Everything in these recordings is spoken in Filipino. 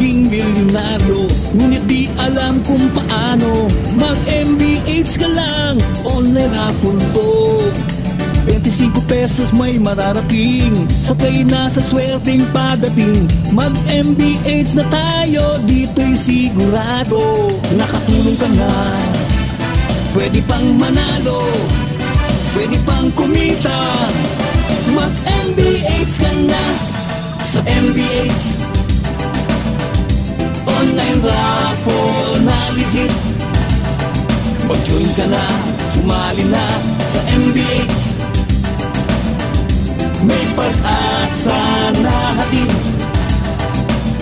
maging milyonaryo, ngunit di alam kung paano. Mag-MBH ka lang, online raffle to. 25 pesos may mararating, sakay na sa swerteng padating. Mag-MBH na tayo, dito'y sigurado. Nakatulong ka na, pwede pang manalo, pwede pang kumita. Mag-MBH ka na sa MBH online raffle na legit. Mag-join ka na, sumali na sa MBH. May pag-asa na hatid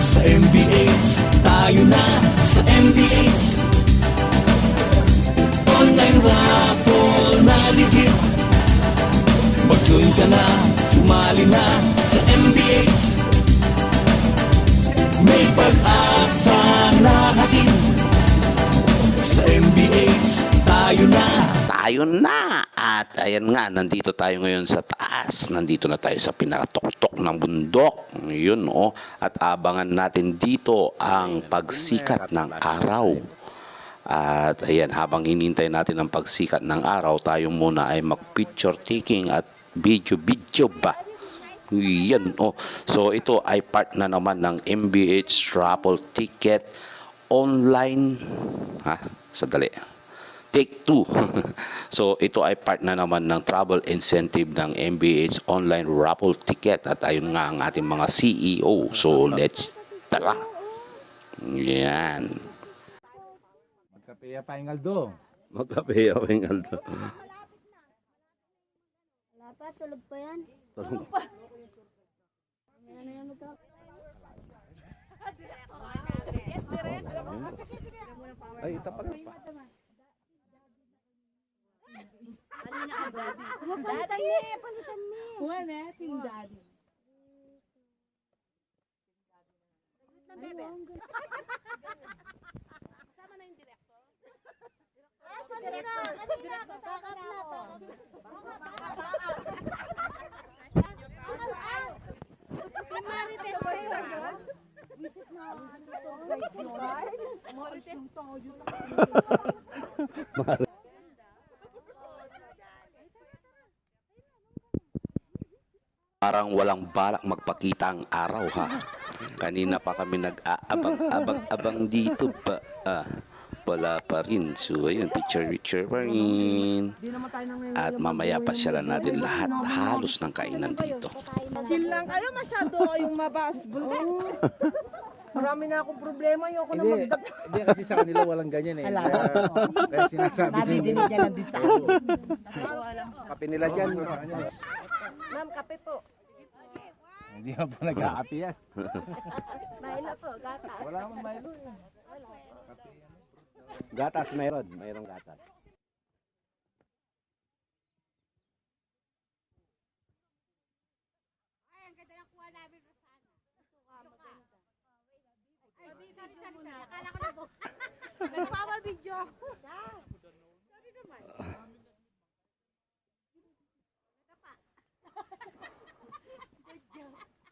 sa MBH. Tayo na sa MBH online raffle na legit. Mag-join ka na, sumali na sa MBH. May pag-asa na hatid sa MBH. Tayo na. Tayo na! At ayan nga, nandito tayo ngayon sa taas. Nandito na tayo sa pinakatuktok ng bundok. Yun, oh. At abangan natin dito ang pagsikat ng araw. At ayan, habang hinintay natin ang pagsikat ng araw, tayo muna ay mag-picture taking at video ba? Yan, oh. So ito ay part na naman ng MBH raffle ticket online. Sadali. Take 2. So ito ay part na naman ng travel incentive ng MBH online raffle ticket. At ayun nga ang ating mga CEO. So let's tara. Yan. Magkapeya pa yung Aldo. Magkapeya pa yung Aldo. Wala pa, tulog pa yan. Tulog pa. Ano yan magka? Ay, ita pala pa. Ano na ka, Daddy? Daddy, palitan mo. Wala, Team Daddy. Kasama na yung director? Director. Backup na. Team Marites kayo. Visit na. Marites. Parang walang balak magpakita ang araw, ha. Kanina pa kami nag-aabang dito pa. Wala pa rin. So ayun, picture pa rin. At mamaya pa sila natin lahat halos ng kainan dito. Chill lang kayo, masyado kayong mabasbol. Marami na akong problema, ayoko na magdag. Hindi kasi sa kanila walang ganyan eh. Kaya sinasabi Nadidinig niya lang din sa akin. kape nila dyan. Ma'am, kape po. Hindi na po nag-aapi yan. Mahila po, gata. Wala naman Milo eh. Gatas mayroon. Mayroong gatas. Ay, ang ganda ng kuha namin, Rosana. Sorry. Akala ko na po. Nagpapabidyo ako. Sorry naman.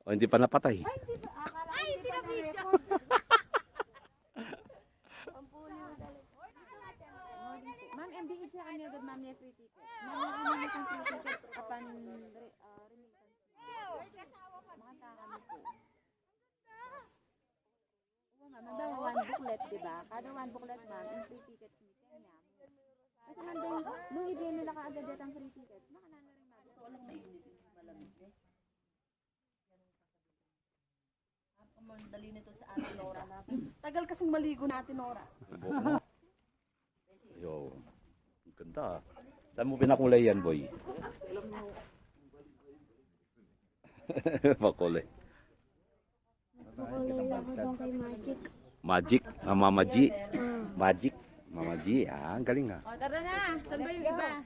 O, hindi pa napatay. Ay, hindi na video. Ma'am, MBH na kami agad, ma'am, niya free ticket. Ma'am, ano na kung free ticket kapan remittance. Mga takami po. Oo nga, ma'am, one booklet, diba? Kada one booklet, ma'am, yung free ticket ni Kenya. Kasi nandun, nung i-gain nila kaagad yata ang free ticket, baka na rin, ma'am. So, walang mainit yung malamig, eh. Ang dali nito sa atin, Nora. Tagal kasing maligo natin, Nora. Yo, ang ganda. Saan mo pinakulay yan, boy? Pakulay. Makulay ako doon kay Magic. Magic, Mama G. Magic, Mama G. Ang galing, ha. O, tara na. Saan ba yung iba?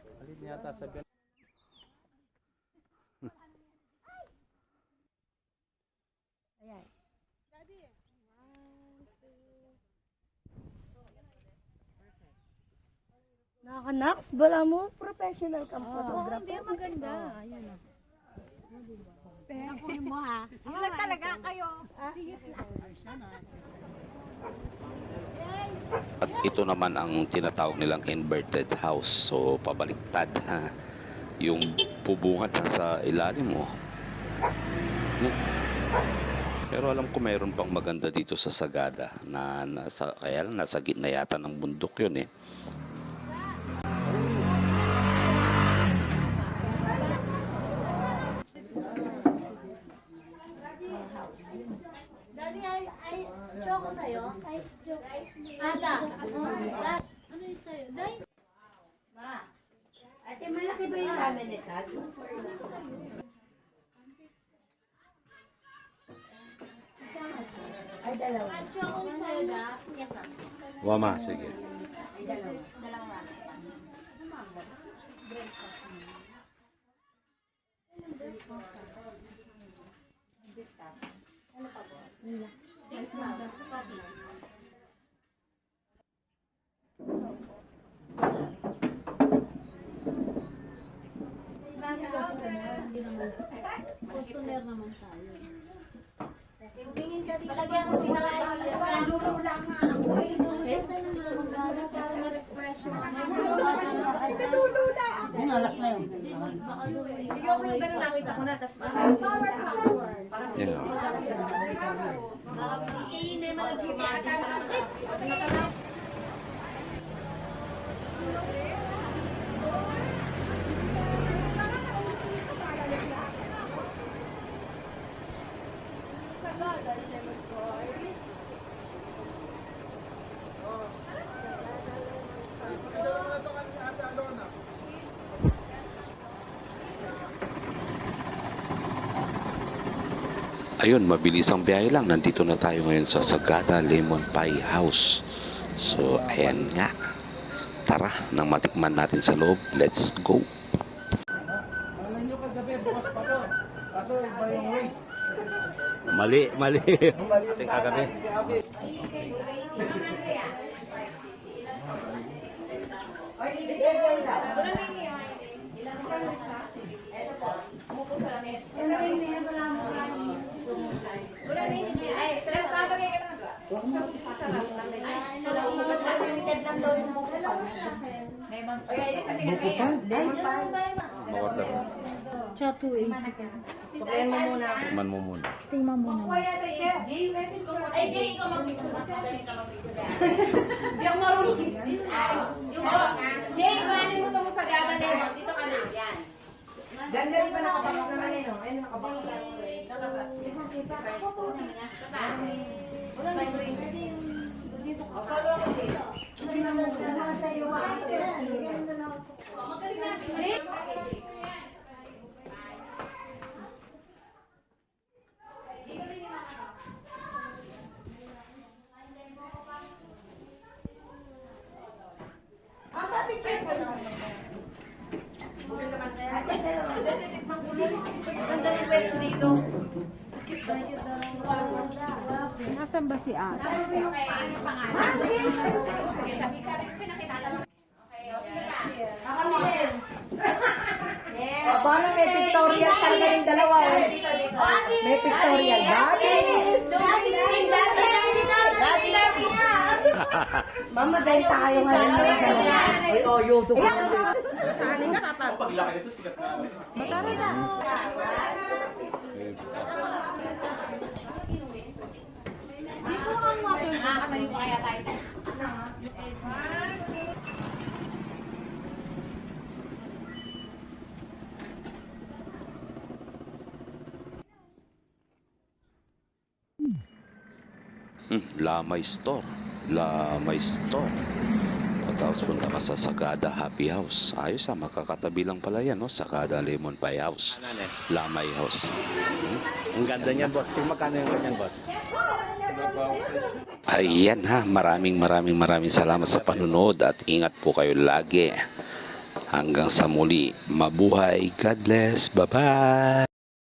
Nakaka-naks, bala mo, professional kang photographer. Hindi, maganda. Ayan. Kunin mo ha. Ilan talaga kayo? At ito naman ang tinatawag nilang inverted house. So, pabaliktad ha. Yung bubungan nasa ilalim mo. Pero alam ko mayroon pang maganda dito sa Sagada na kaya lang nasa gitna yata ng bundok yun eh. Daddy, ay choco sa'yo? Ice choco. Ada. Ano yung sa'yo? Dahil. Ma. Ate, malaki ba yung ramen ni Tag? Ay, dalawa. At choco sa'yo na? Yes, ma'am. Wama, sige. Ay, dalawa. Dalawa. Ano pa po? Yes, ma'am. Pati. Customer naman tayo. Tingin ka dito. Malagyan ko pinakain. Luto lang na ako. Para ma-refresh mo. Lulo na. Alas na yun. Ikaw ko yung ganun nakita ko na. Tapos power. Yeah. May malagyan. Ayun, mabilis ang biyahe lang. Nandito na tayo ngayon sa Sagada Lemon Pie House. So, ayan nga. Tara, nang matikman natin sa loob. Let's go. Alam nyo kagabi, bukas pa to. Kaso iba yung ways. Mali. Mali yung kagabi. Chato eh. Pakain mo muna. Tikman mo muna. Tingnan mo na. Ay, Jay, ikaw mag-picture. Magaling ka mag-picture. Hindi ako marunong business. Jay, kuhanin mo itong Sagada Lemon. Dito ka na. Yan. Ganda rin ba nakabox naman eh, no? Ayun, nakabox na. Wala na yung dito ka. Follow ako dito. Jay. Ganda ng pwesto dito. Nasaan ba si Ate? Paano may pictorial talaga yung dalawa eh? May pictorial. Mama, benta kayo ngayon ng dalawa. Ay, oh, YouTube. Saan nga kapag? Paglaki nito, sikat na. Matara na. Dito ang water. Nakakatayo pa kaya tayo. Lamay Store. Lamay Store. Pagkatapos punta ka sa Sagada Happy House. Ayos makakatabi lang pala yan, no? Sagada Lemon Pie House. Lamay House. Ang ganda niyan, boss. Magkano yung ganyan, boss? Ayan ha, maraming salamat sa panunod at ingat po kayo lagi. Hanggang sa muli, mabuhay, God bless, bye-bye!